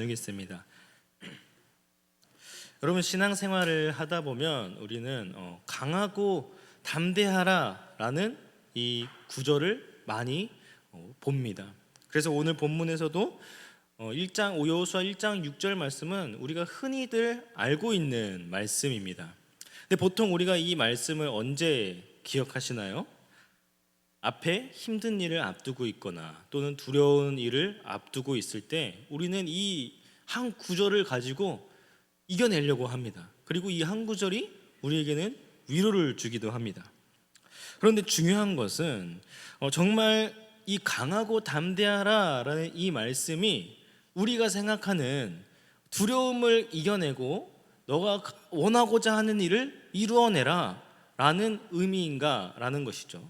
나누겠습니다. 여러분, 신앙생활을 하다 보면 우리는 강하고 담대하라라는 이 구절을 많이 봅니다. 그래서 오늘 본문에서도 1장 여호수아 1장 6절 말씀은 우리가 흔히들 알고 있는 말씀입니다. 근데 보통 우리가 이 말씀을 언제 기억하시나요? 앞에 힘든 일을 앞두고 있거나 또는 두려운 일을 앞두고 있을 때 우리는 이 한 구절을 가지고 이겨내려고 합니다. 그리고 이 한 구절이 우리에게는 위로를 주기도 합니다. 그런데 중요한 것은 정말 이 강하고 담대하라라는 이 말씀이 우리가 생각하는 두려움을 이겨내고 너가 원하고자 하는 일을 이루어내라 라는 의미인가 라는 것이죠.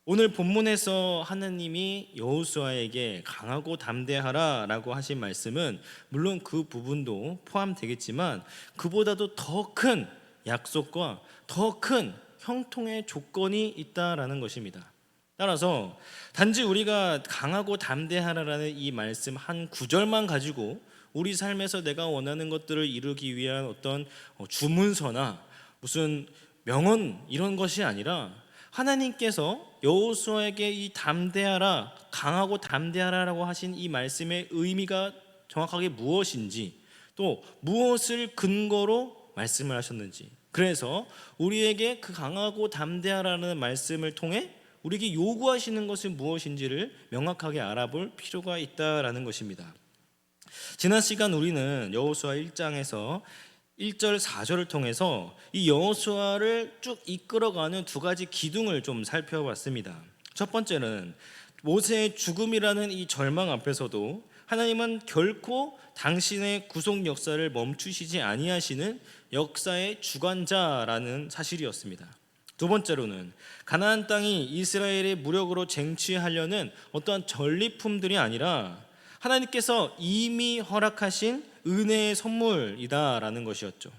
오늘 본문에서 하나님이 여호수아에게 강하고 담대하라 라고 하신 말씀은 물론 그 부분도 포함되겠지만 그보다도 더 큰 약속과 더 큰 형통의 조건이 있다라는 것입니다. 따라서 단지 우리가 강하고 담대하라라는 이 말씀 한 구절만 가지고 우리 삶에서 내가 원하는 것들을 이루기 위한 어떤 주문서나 무슨 명언 이런 것이 아니라 하나님께서 여호수아에게 이 담대하라, 강하고 담대하라라고 하신 이 말씀의 의미가 정확하게 무엇인지, 또 무엇을 근거로 말씀을 하셨는지, 그래서 우리에게 그 강하고 담대하라는 말씀을 통해 우리에게 요구하시는 것이 무엇인지를 명확하게 알아볼 필요가 있다라는 것입니다. 지난 시간 우리는 여호수아 1장에서 1절 4절을 통해서 이 여호수아를 쭉 이끌어가는 두 가지 기둥을 좀 살펴봤습니다. 첫 번째는 모세의 죽음이라는 이 절망 앞에서도 하나님은 결코 당신의 구속 역사를 멈추시지 아니하시는 역사의 주관자라는 사실이었습니다. 두 번째로는 가나안 땅이 이스라엘의 무력으로 쟁취하려는 어떠한 전리품들이 아니라 하나님께서 이미 허락하신 은혜의 선물이다라는 것이었죠.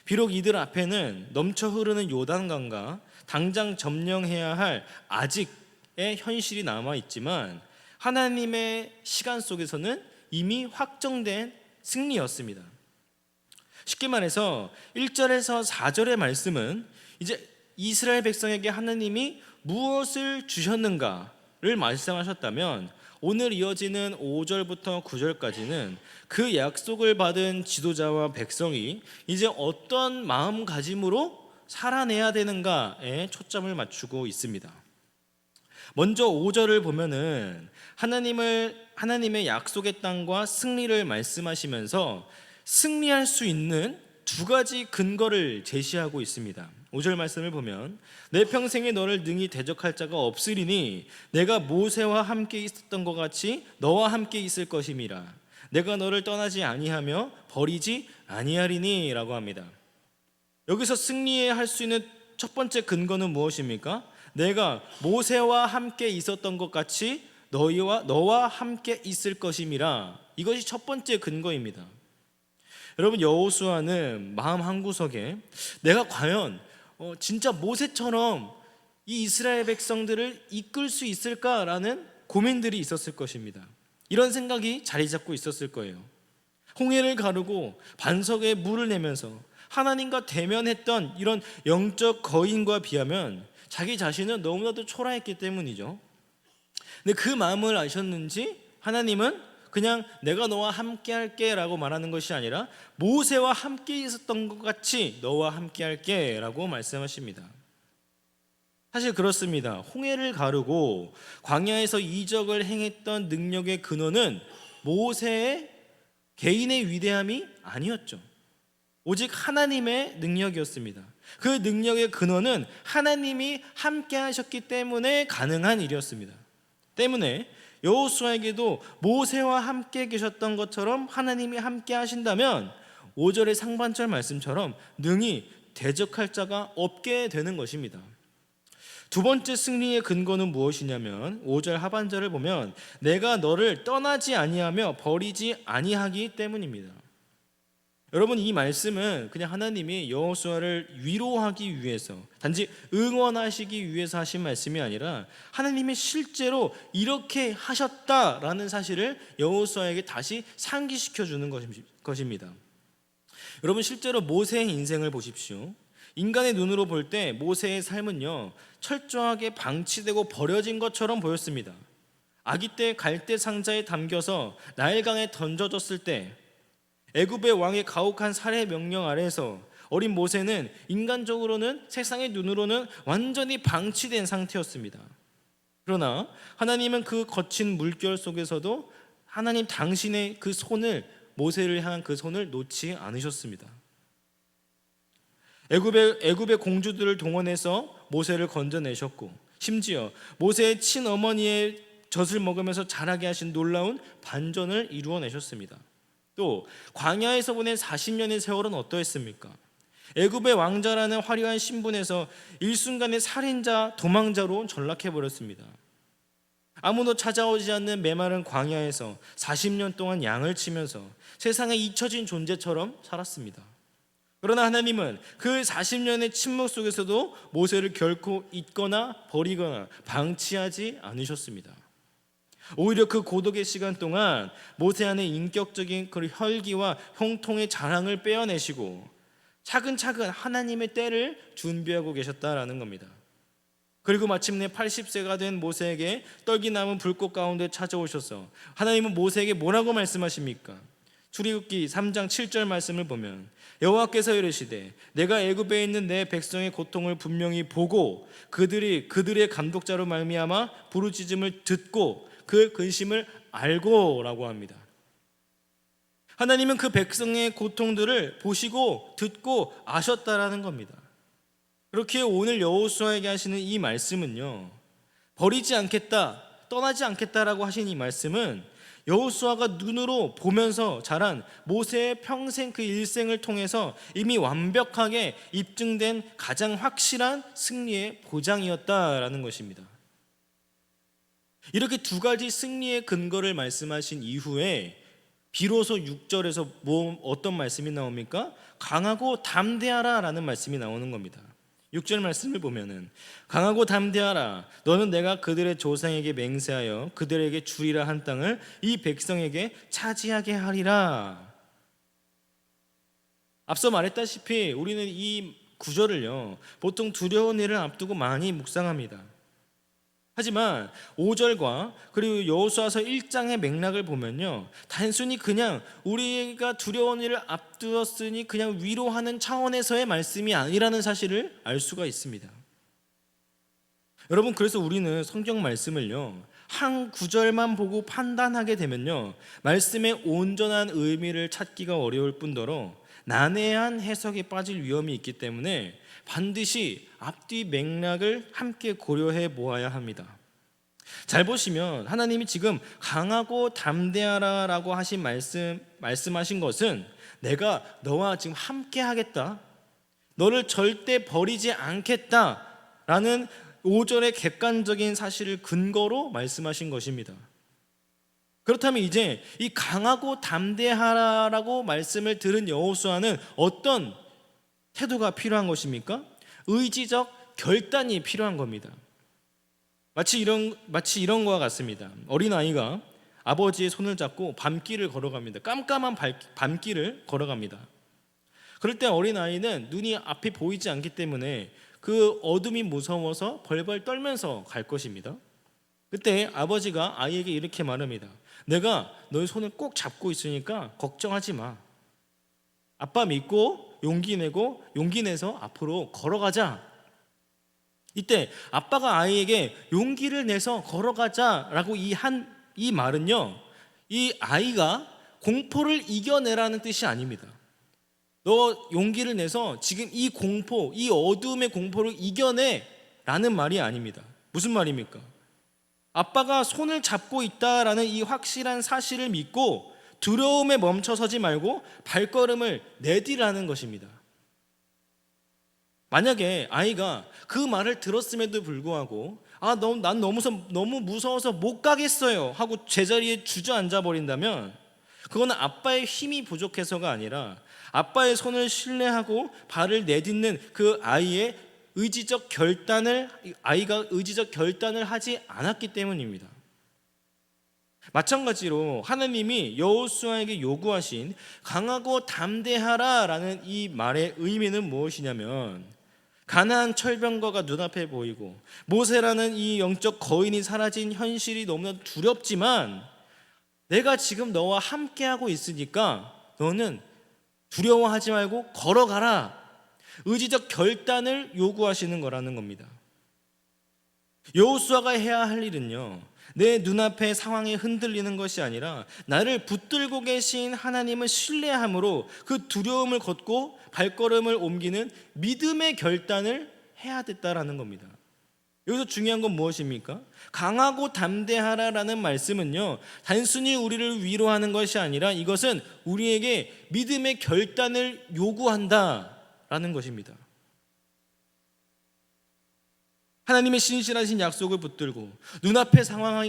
비록 이들 앞에는 넘쳐 흐르는 요단강과 당장 점령해야 할 아직의 현실이 남아있지만 하나님의 시간 속에서는 이미 확정된 승리였습니다. 쉽게 말해서 1절에서 4절의 말씀은 이제 이스라엘 백성에게 하나님이 무엇을 주셨는가를 말씀하셨다면 오늘 이어지는 5절부터 9절까지는 그 약속을 받은 지도자와 백성이 이제 어떤 마음가짐으로 살아내야 되는가에 초점을 맞추고 있습니다. 먼저 5절을 보면은 하나님의 약속의 땅과 승리를 말씀하시면서 승리할 수 있는 두 가지 근거를 제시하고 있습니다. 5절 말씀을 보면 내 평생에 너를 능히 대적할 자가 없으리니 내가 모세와 함께 있었던 것 같이 너와 함께 있을 것임이라. 내가 너를 떠나지 아니하며 버리지 아니하리니 라고 합니다. 여기서 승리할 수 있는 첫 번째 근거는 무엇입니까? 내가 모세와 함께 있었던 것 같이 너와 함께 있을 것임이라. 이것이 첫 번째 근거입니다. 여러분, 여호수아는 마음 한구석에 내가 과연 진짜 모세처럼 이 이스라엘 백성들을 이끌 수 있을까라는 고민들이 있었을 것입니다. 이런 생각이 자리 잡고 있었을 거예요. 홍해를 가르고 반석에 물을 내면서 하나님과 대면했던 이런 영적 거인과 비하면 자기 자신은 너무나도 초라했기 때문이죠. 근데 그 마음을 아셨는지 하나님은 그냥 내가 너와 함께 할게 라고 말하는 것이 아니라 모세와 함께 있었던 것 같이 너와 함께 할게 라고 말씀하십니다. 사실 그렇습니다. 홍해를 가르고 광야에서 이적을 행했던 능력의 근원은 모세의 개인의 위대함이 아니었죠. 오직 하나님의 능력이었습니다. 그 능력의 근원은 하나님이 함께 하셨기 때문에 가능한 일이었습니다. 때문에 여호수아에게도 모세와 함께 계셨던 것처럼 하나님이 함께 하신다면 5절의 상반절 말씀처럼 능히 대적할 자가 없게 되는 것입니다. 두 번째 승리의 근거는 무엇이냐면 5절 하반절을 보면 내가 너를 떠나지 아니하며 버리지 아니하기 때문입니다. 여러분, 이 말씀은 그냥 하나님이 여호수아를 위로하기 위해서, 단지 응원하시기 위해서 하신 말씀이 아니라 하나님이 실제로 이렇게 하셨다라는 사실을 여호수아에게 다시 상기시켜 주는 것입니다. 여러분, 실제로 모세의 인생을 보십시오. 인간의 눈으로 볼 때 모세의 삶은요, 철저하게 방치되고 버려진 것처럼 보였습니다. 아기 때 갈대 상자에 담겨서 나일강에 던져졌을 때, 애굽의 왕의 가혹한 살해 명령 아래에서 어린 모세는 인간적으로는, 세상의 눈으로는 완전히 방치된 상태였습니다. 그러나 하나님은 그 거친 물결 속에서도 하나님 당신의 그 손을, 모세를 향한 그 손을 놓지 않으셨습니다. 애굽의 공주들을 동원해서 모세를 건져내셨고, 심지어 모세의 친어머니의 젖을 먹으면서 자라게 하신 놀라운 반전을 이루어내셨습니다. 또 광야에서 보낸 40년의 세월은 어떠했습니까? 애굽의 왕자라는 화려한 신분에서 일순간에 살인자, 도망자로 전락해버렸습니다. 아무도 찾아오지 않는 메마른 광야에서 40년 동안 양을 치면서 세상에 잊혀진 존재처럼 살았습니다. 그러나 하나님은 그 40년의 침묵 속에서도 모세를 결코 잊거나 버리거나 방치하지 않으셨습니다. 오히려 그 고독의 시간 동안 모세 안에 인격적인 그 혈기와 형통의 자랑을 빼어내시고 차근차근 하나님의 때를 준비하고 계셨다라는 겁니다. 그리고 마침내 80세가 된 모세에게 떡이 남은 불꽃 가운데 찾아오셔서 하나님은 모세에게 뭐라고 말씀하십니까? 출애굽기 3장 7절 말씀을 보면 여호와께서 이르시되 내가 애굽에 있는 내 백성의 고통을 분명히 보고 그들의 감독자로 말미암아 부르짖음을 듣고 그 근심을 알고 라고 합니다. 하나님은 그 백성의 고통들을 보시고 듣고 아셨다라는 겁니다. 그렇게 오늘 여호수아에게 하시는 이 말씀은요, 버리지 않겠다, 떠나지 않겠다라고 하신 이 말씀은 여호수아가 눈으로 보면서 자란 모세의 평생 그 일생을 통해서 이미 완벽하게 입증된 가장 확실한 승리의 보장이었다라는 것입니다. 이렇게 두 가지 승리의 근거를 말씀하신 이후에 비로소 6절에서 어떤 말씀이 나옵니까? 강하고 담대하라 라는 말씀이 나오는 겁니다. 6절 말씀을 보면은 강하고 담대하라, 너는 내가 그들의 조상에게 맹세하여 그들에게 주리라 한 땅을 이 백성에게 차지하게 하리라. 앞서 말했다시피 우리는 이 구절을요, 보통 두려운 일을 앞두고 많이 묵상합니다. 하지만 5절과 그리고 여호수아서 1장의 맥락을 보면요, 단순히 그냥 우리가 두려운 일을 앞두었으니 그냥 위로하는 차원에서의 말씀이 아니라는 사실을 알 수가 있습니다. 여러분, 그래서 우리는 성경 말씀을요, 한 구절만 보고 판단하게 되면요, 말씀의 온전한 의미를 찾기가 어려울 뿐더러 난해한 해석에 빠질 위험이 있기 때문에 반드시 앞뒤 맥락을 함께 고려해 보아야 합니다. 잘 보시면 하나님이 지금 강하고 담대하라라고 하신 말씀하신 것은 내가 너와 지금 함께 하겠다, 너를 절대 버리지 않겠다라는 5절의 객관적인 사실을 근거로 말씀하신 것입니다. 그렇다면 이제 이 강하고 담대하라라고 말씀을 들은 여호수아는 어떤 태도가 필요한 것입니까? 의지적 결단이 필요한 겁니다. 마치 이런 거와 같습니다. 어린아이가 아버지의 손을 잡고 밤길을 걸어갑니다. 깜깜한 밤길을 걸어갑니다. 그럴 때 어린아이는 눈이 앞이 보이지 않기 때문에 그 어둠이 무서워서 벌벌 떨면서 갈 것입니다. 그때 아버지가 아이에게 이렇게 말합니다. 내가 너의 손을 꼭 잡고 있으니까 걱정하지 마. 아빠 믿고 용기 내서 앞으로 걸어가자. 이때 아빠가 아이에게 용기를 내서 걸어가자라고 이 말은요, 이 아이가 공포를 이겨내라는 뜻이 아닙니다. 너 용기를 내서 지금 이 공포, 이 어두움의 공포를 이겨내라는 말이 아닙니다. 무슨 말입니까? 아빠가 손을 잡고 있다라는 이 확실한 사실을 믿고 두려움에 멈춰서지 말고 발걸음을 내디라는 것입니다. 만약에 아이가 그 말을 들었음에도 불구하고 난 너무 무서워서 못 가겠어요 하고 제자리에 주저앉아 버린다면 그거는 아빠의 힘이 부족해서가 아니라 아빠의 손을 신뢰하고 발을 내딛는 그 아이가 의지적 결단을 하지 않았기 때문입니다. 마찬가지로 하나님이 여호수아에게 요구하신 강하고 담대하라라는 이 말의 의미는 무엇이냐면, 가나안 철병거가 눈앞에 보이고 모세라는 이 영적 거인이 사라진 현실이 너무나 두렵지만 내가 지금 너와 함께하고 있으니까 너는 두려워하지 말고 걸어가라. 의지적 결단을 요구하시는 거라는 겁니다. 여호수아가 해야 할 일은요, 내 눈앞의 상황이 흔들리는 것이 아니라 나를 붙들고 계신 하나님을 신뢰함으로 그 두려움을 걷고 발걸음을 옮기는 믿음의 결단을 해야 됐다라는 겁니다. 여기서 중요한 건 무엇입니까? 강하고 담대하라라는 말씀은요, 단순히 우리를 위로하는 것이 아니라 이것은 우리에게 믿음의 결단을 요구한다라는 것입니다. 하나님의 신실하신 약속을 붙들고 눈앞의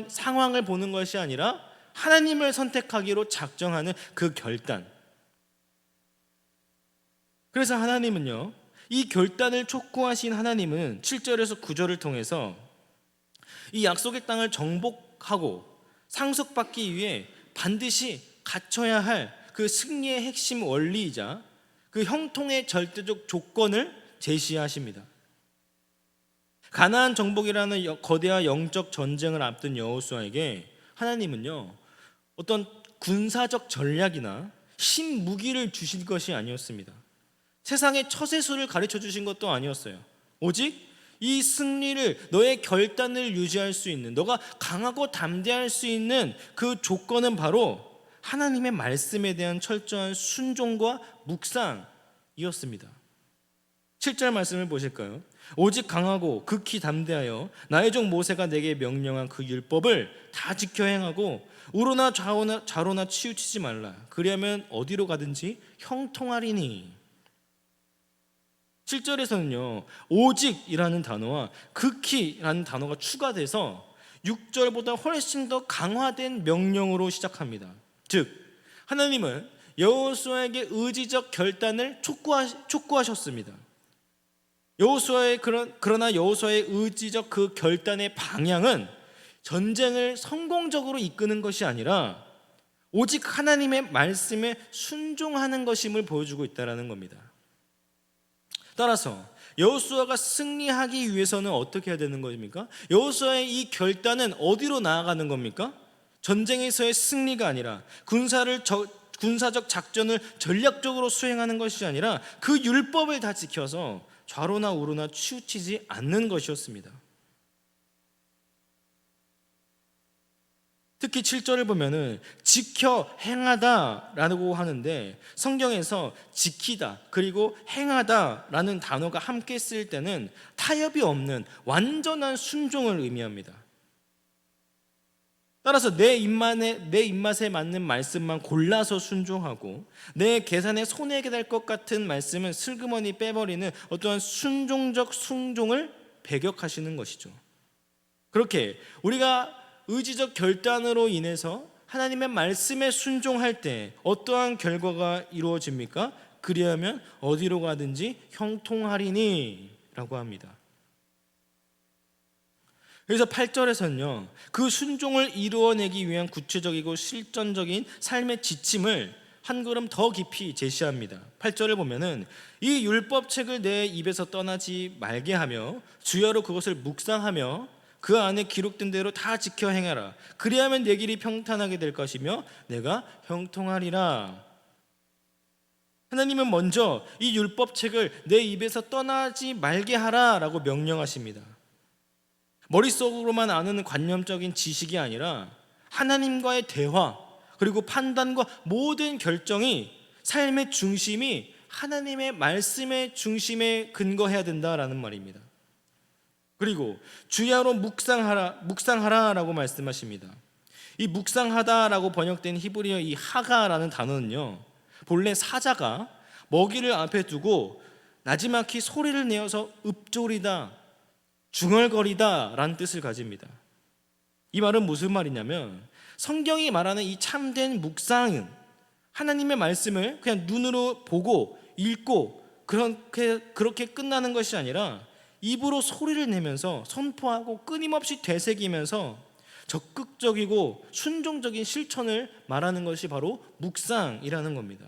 상황을 보는 것이 아니라 하나님을 선택하기로 작정하는 그 결단. 그래서 하나님은요, 이 결단을 촉구하신 하나님은 7절에서 9절을 통해서 이 약속의 땅을 정복하고 상속받기 위해 반드시 갖춰야 할 그 승리의 핵심 원리이자 그 형통의 절대적 조건을 제시하십니다. 가나안 정복이라는 거대한 영적 전쟁을 앞둔 여호수아에게 하나님은요, 어떤 군사적 전략이나 신무기를 주신 것이 아니었습니다. 세상의 처세술을 가르쳐 주신 것도 아니었어요. 오직 이 승리를, 너의 결단을 유지할 수 있는, 너가 강하고 담대할 수 있는 그 조건은 바로 하나님의 말씀에 대한 철저한 순종과 묵상이었습니다. 7절 말씀을 보실까요? 오직 강하고 극히 담대하여 나의 종 모세가 내게 명령한 그 율법을 다 지켜 행하고 우로나 좌로나 치우치지 말라. 그리하면 어디로 가든지 형통하리니. 7절에서는요, 오직이라는 단어와 극히라는 단어가 추가돼서 6절보다 훨씬 더 강화된 명령으로 시작합니다. 즉, 하나님은 여호수아에게 의지적 결단을 촉구하셨습니다. 그러나 여호수아의 의지적 그 결단의 방향은 전쟁을 성공적으로 이끄는 것이 아니라 오직 하나님의 말씀에 순종하는 것임을 보여주고 있다는 겁니다. 따라서 여호수아가 승리하기 위해서는 어떻게 해야 되는 것입니까? 여호수아의 이 결단은 어디로 나아가는 겁니까? 전쟁에서의 승리가 아니라 군사적 작전을 전략적으로 수행하는 것이 아니라 그 율법을 다 지켜서 좌로나 우로나 치우치지 않는 것이었습니다. 특히 7절을 보면은 지켜 행하다라고 하는데, 성경에서 지키다 그리고 행하다라는 단어가 함께 쓰일 때는 타협이 없는 완전한 순종을 의미합니다. 따라서 내 입맛에 맞는 말씀만 골라서 순종하고 내 계산에 손해가 될 것 같은 말씀은 슬그머니 빼버리는 어떠한 순종적 순종을 배격하시는 것이죠. 그렇게 우리가 의지적 결단으로 인해서 하나님의 말씀에 순종할 때 어떠한 결과가 이루어집니까? 그리하면 어디로 가든지 형통하리니 라고 합니다. 그래서 8절에서는요, 그 순종을 이루어내기 위한 구체적이고 실전적인 삶의 지침을 한 걸음 더 깊이 제시합니다. 8절을 보면은 이 율법책을 내 입에서 떠나지 말게 하며 주야로 그것을 묵상하며 그 안에 기록된 대로 다 지켜 행하라. 그리하면 내 길이 평탄하게 될 것이며 내가 형통하리라. 하나님은 먼저 이 율법책을 내 입에서 떠나지 말게 하라라고 명령하십니다. 머릿속으로만 아는 관념적인 지식이 아니라 하나님과의 대화, 그리고 판단과 모든 결정이, 삶의 중심이 하나님의 말씀의 중심에 근거해야 된다라는 말입니다. 그리고 주야로 묵상하라라고 말씀하십니다. 이 묵상하다라고 번역된 히브리어 이 하가라는 단어는요, 본래 사자가 먹이를 앞에 두고 나지막히 소리를 내어서 읊조리다, 중얼거리다 라는 뜻을 가집니다. 이 말은 무슨 말이냐면, 성경이 말하는 이 참된 묵상은 하나님의 말씀을 그냥 눈으로 보고 읽고 그렇게 끝나는 것이 아니라 입으로 소리를 내면서 선포하고 끊임없이 되새기면서 적극적이고 순종적인 실천을 말하는 것이 바로 묵상이라는 겁니다.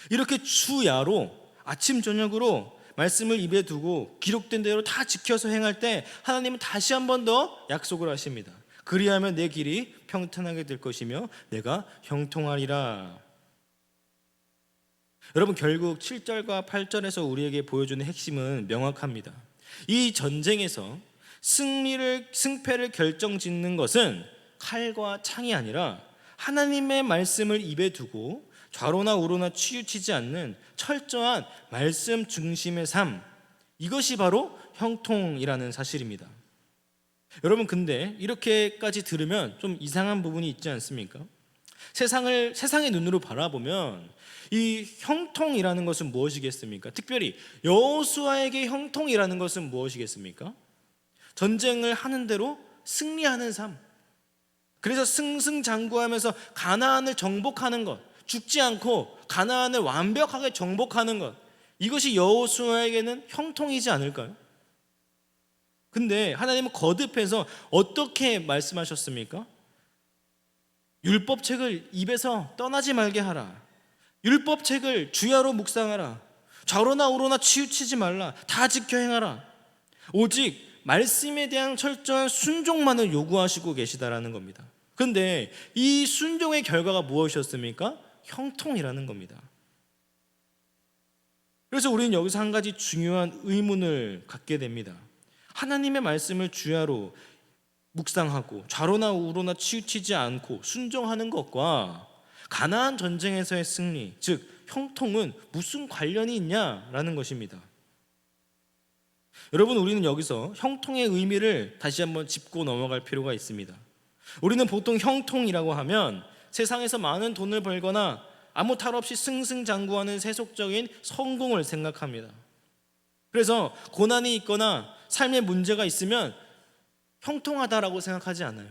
이렇게 주야로 아침 저녁으로 말씀을 입에 두고 기록된 대로 다 지켜서 행할 때 하나님은 다시 한 번 더 약속을 하십니다. 그리하면 내 길이 평탄하게 될 것이며 내가 형통하리라. 여러분, 결국 7절과 8절에서 우리에게 보여주는 핵심은 명확합니다. 이 전쟁에서 승패를 결정짓는 것은 칼과 창이 아니라 하나님의 말씀을 입에 두고 좌로나 우로나 치우치지 않는 철저한 말씀 중심의 삶, 이것이 바로 형통이라는 사실입니다. 여러분, 근데 이렇게까지 들으면 좀 이상한 부분이 있지 않습니까? 세상의 눈으로 바라보면 이 형통이라는 것은 무엇이겠습니까? 특별히 여호수아에게 형통이라는 것은 무엇이겠습니까? 전쟁을 하는 대로 승리하는 삶, 그래서 승승장구하면서 가나안을 정복하는 것, 죽지 않고 가나안을 완벽하게 정복하는 것, 이것이 여호수아에게는 형통이지 않을까요? 근데 하나님은 거듭해서 어떻게 말씀하셨습니까? 율법책을 입에서 떠나지 말게 하라. 율법책을 주야로 묵상하라. 좌로나 우로나 치우치지 말라. 다 지켜 행하라. 오직 말씀에 대한 철저한 순종만을 요구하시고 계시다라는 겁니다. 그런데 이 순종의 결과가 무엇이었습니까? 형통이라는 겁니다. 그래서 우리는 여기서 한 가지 중요한 의문을 갖게 됩니다. 하나님의 말씀을 주야로 묵상하고 좌로나 우로나 치우치지 않고 순종하는 것과 가나안 전쟁에서의 승리, 즉 형통은 무슨 관련이 있냐라는 것입니다. 여러분, 우리는 여기서 형통의 의미를 다시 한번 짚고 넘어갈 필요가 있습니다. 우리는 보통 형통이라고 하면 세상에서 많은 돈을 벌거나 아무 탈 없이 승승장구하는 세속적인 성공을 생각합니다. 그래서 고난이 있거나 삶에 문제가 있으면 형통하다라고 생각하지 않아요.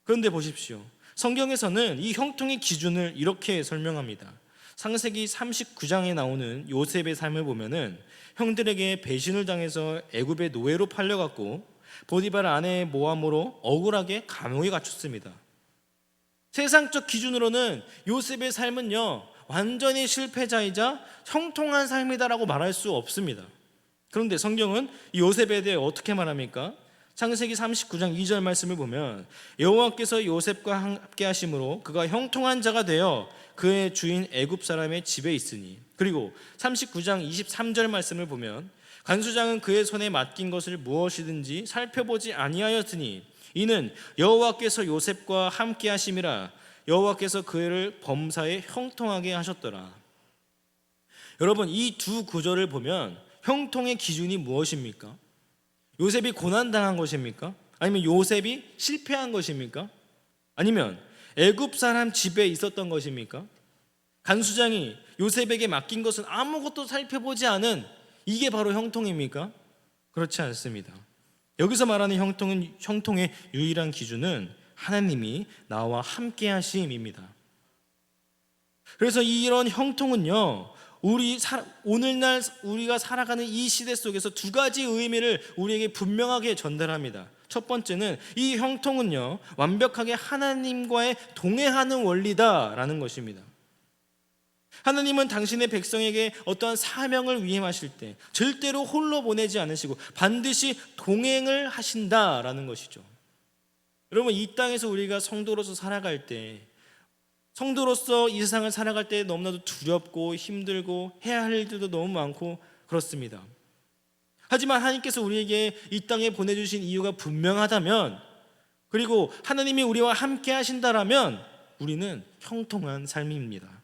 그런데 보십시오. 성경에서는 이 형통의 기준을 이렇게 설명합니다. 창세기 39장에 나오는 요셉의 삶을 보면은 형들에게 배신을 당해서 애굽의 노예로 팔려갔고 보디발 아내의 모함으로 억울하게 감옥에 갇혔습니다. 세상적 기준으로는 요셉의 삶은요 완전히 실패자이자 형통한 삶이다라고 말할 수 없습니다. 그런데 성경은 요셉에 대해 어떻게 말합니까? 창세기 39장 2절 말씀을 보면 여호와께서 요셉과 함께 하심으로 그가 형통한 자가 되어 그의 주인 애굽 사람의 집에 있으니, 그리고 39장 23절 말씀을 보면 간수장은 그의 손에 맡긴 것을 무엇이든지 살펴보지 아니하였으니 이는 여호와께서 요셉과 함께 하심이라 여호와께서 그를 범사에 형통하게 하셨더라. 여러분, 이 두 구절을 보면 형통의 기준이 무엇입니까? 요셉이 고난당한 것입니까? 아니면 요셉이 실패한 것입니까? 아니면 애굽 사람 집에 있었던 것입니까? 간수장이 요셉에게 맡긴 것은 아무것도 살펴보지 않은 이게 바로 형통입니까? 그렇지 않습니다. 여기서 말하는 형통의 유일한 기준은 하나님이 나와 함께 하심입니다. 그래서 이런 형통은요 오늘날 우리가 살아가는 이 시대 속에서 두 가지 의미를 우리에게 분명하게 전달합니다. 첫 번째는 이 형통은요 완벽하게 하나님과의 동행하는 원리다라는 것입니다. 하나님은 당신의 백성에게 어떠한 사명을 위임하실 때 절대로 홀로 보내지 않으시고 반드시 동행을 하신다라는 것이죠. 여러분, 이 땅에서 우리가 성도로서 살아갈 때, 성도로서 이 세상을 살아갈 때 너무나도 두렵고 힘들고 해야 할 일들도 너무 많고 그렇습니다. 하지만 하나님께서 우리에게 이 땅에 보내주신 이유가 분명하다면, 그리고 하나님이 우리와 함께 하신다라면 우리는 형통한 삶입니다.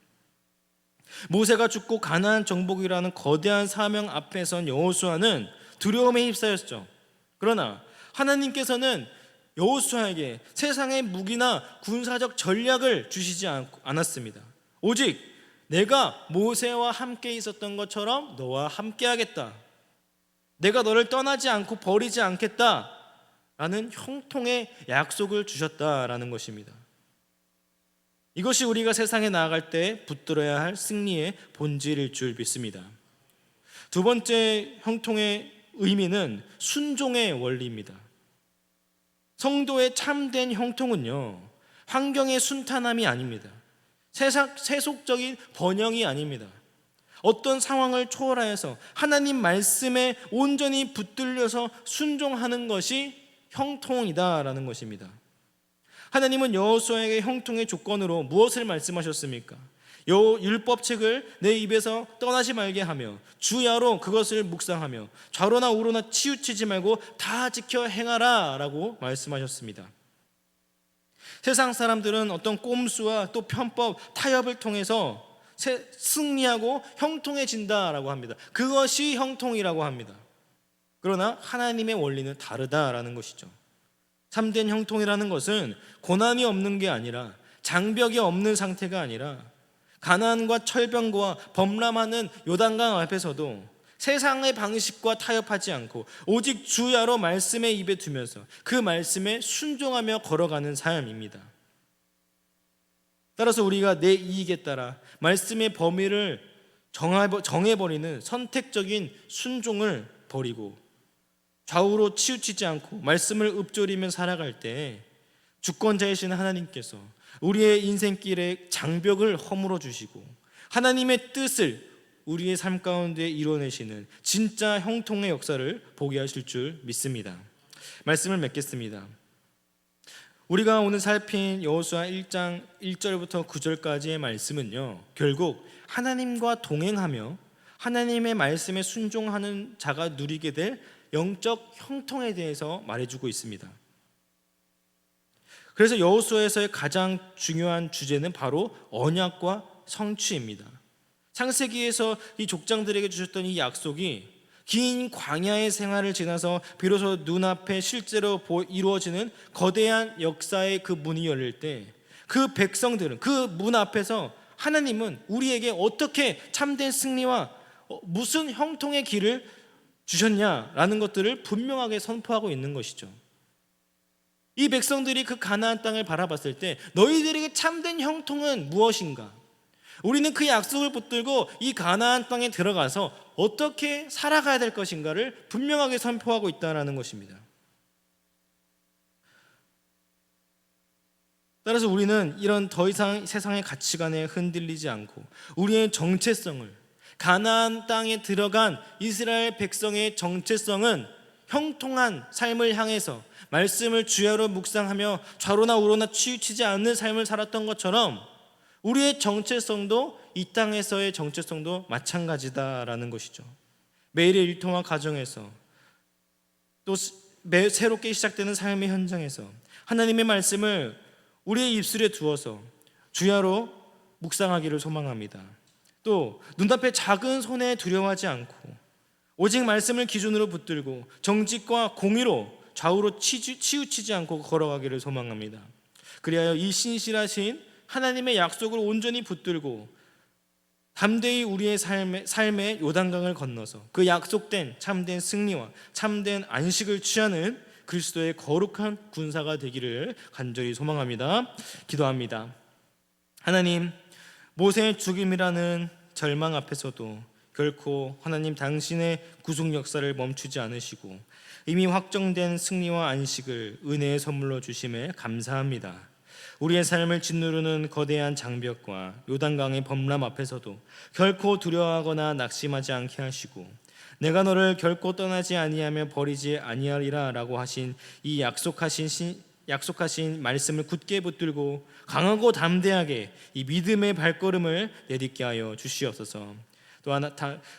모세가 죽고 가나안 정복이라는 거대한 사명 앞에 선 여호수아는 두려움에 휩싸였죠. 그러나 하나님께서는 여호수아에게 세상의 무기나 군사적 전략을 주시지 않았습니다. 오직 내가 모세와 함께 있었던 것처럼 너와 함께 하겠다, 내가 너를 떠나지 않고 버리지 않겠다 라는 형통의 약속을 주셨다라는 것입니다. 이것이 우리가 세상에 나아갈 때 붙들어야 할 승리의 본질일 줄 믿습니다. 두 번째 형통의 의미는 순종의 원리입니다. 성도의 참된 형통은요, 환경의 순탄함이 아닙니다. 세속적인 번영이 아닙니다. 어떤 상황을 초월하여서 하나님 말씀에 온전히 붙들려서 순종하는 것이 형통이다라는 것입니다. 하나님은 여호수아에게 형통의 조건으로 무엇을 말씀하셨습니까? 율법책을 내 입에서 떠나지 말게 하며 주야로 그것을 묵상하며 좌로나 우로나 치우치지 말고 다 지켜 행하라 라고 말씀하셨습니다. 세상 사람들은 어떤 꼼수와 또 편법, 타협을 통해서 승리하고 형통해진다라고 합니다. 그것이 형통이라고 합니다. 그러나 하나님의 원리는 다르다라는 것이죠. 참된 형통이라는 것은 고난이 없는 게 아니라, 장벽이 없는 상태가 아니라, 가난과 철병과 범람하는 요단강 앞에서도 세상의 방식과 타협하지 않고 오직 주야로 말씀의 입에 두면서 그 말씀에 순종하며 걸어가는 삶입니다. 따라서 우리가 내 이익에 따라 말씀의 범위를 정해버리는 선택적인 순종을 버리고 좌우로 치우치지 않고 말씀을 읊조리며 살아갈 때 주권자이신 하나님께서 우리의 인생길에 장벽을 허물어 주시고 하나님의 뜻을 우리의 삶 가운데 이루어내시는 진짜 형통의 역사를 보게 하실 줄 믿습니다. 말씀을 맺겠습니다. 우리가 오늘 살핀 여호수아 1장 1절부터 9절까지의 말씀은요, 결국 하나님과 동행하며 하나님의 말씀에 순종하는 자가 누리게 될 영적 형통에 대해서 말해주고 있습니다. 그래서 여호수아에서의 가장 중요한 주제는 바로 언약과 성취입니다. 창세기에서 이 족장들에게 주셨던 이 약속이 긴 광야의 생활을 지나서 비로소 눈앞에 실제로 이루어지는 거대한 역사의 그 문이 열릴 때 그 백성들은 그 문 앞에서 하나님은 우리에게 어떻게 참된 승리와 무슨 형통의 길을 주셨냐라는 것들을 분명하게 선포하고 있는 것이죠. 이 백성들이 그 가나안 땅을 바라봤을 때 너희들에게 참된 형통은 무엇인가? 우리는 그 약속을 붙들고 이 가나안 땅에 들어가서 어떻게 살아가야 될 것인가를 분명하게 선포하고 있다는 것입니다. 따라서 우리는 이런 더 이상 세상의 가치관에 흔들리지 않고 우리의 정체성을, 가나안 땅에 들어간 이스라엘 백성의 정체성은 형통한 삶을 향해서 말씀을 주야로 묵상하며 좌로나 우로나 치우치지 않는 삶을 살았던 것처럼 우리의 정체성도 이 땅에서의 정체성도 마찬가지다라는 것이죠. 매일의 일통과 가정에서 또 새롭게 시작되는 삶의 현장에서 하나님의 말씀을 우리의 입술에 두어서 주야로 묵상하기를 소망합니다. 또 눈앞에 작은 손해 두려워하지 않고 오직 말씀을 기준으로 붙들고 정직과 공의로 좌우로 치우치지 않고 걸어가기를 소망합니다. 그리하여 이 신실하신 하나님의 약속을 온전히 붙들고 담대히 우리의 삶의 요단강을 건너서 그 약속된 참된 승리와 참된 안식을 취하는 그리스도의 거룩한 군사가 되기를 간절히 소망합니다. 기도합니다. 하나님, 모세의 죽임이라는 절망 앞에서도 결코 하나님 당신의 구속 역사를 멈추지 않으시고 이미 확정된 승리와 안식을 은혜의 선물로 주심에 감사합니다. 우리의 삶을 짓누르는 거대한 장벽과 요단강의 범람 앞에서도 결코 두려워하거나 낙심하지 않게 하시고 내가 너를 결코 떠나지 아니하며 버리지 아니하리라 라고 하신 이 약속하신 말씀을 굳게 붙들고 강하고 담대하게 이 믿음의 발걸음을 내딛게 하여 주시옵소서. 또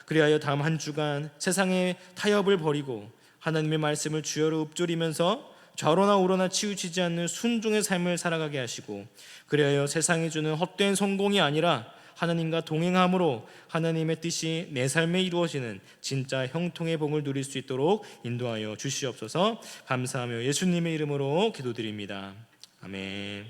그리하여 다음 한 주간 세상의 타협을 버리고 하나님의 말씀을 주여로 읊조리면서 좌로나 우로나 치우치지 않는 순종의 삶을 살아가게 하시고 그리하여 세상이 주는 헛된 성공이 아니라 하나님과 동행함으로 하나님의 뜻이 내 삶에 이루어지는 진짜 형통의 복을 누릴 수 있도록 인도하여 주시옵소서. 감사하며 예수님의 이름으로 기도드립니다. 아멘.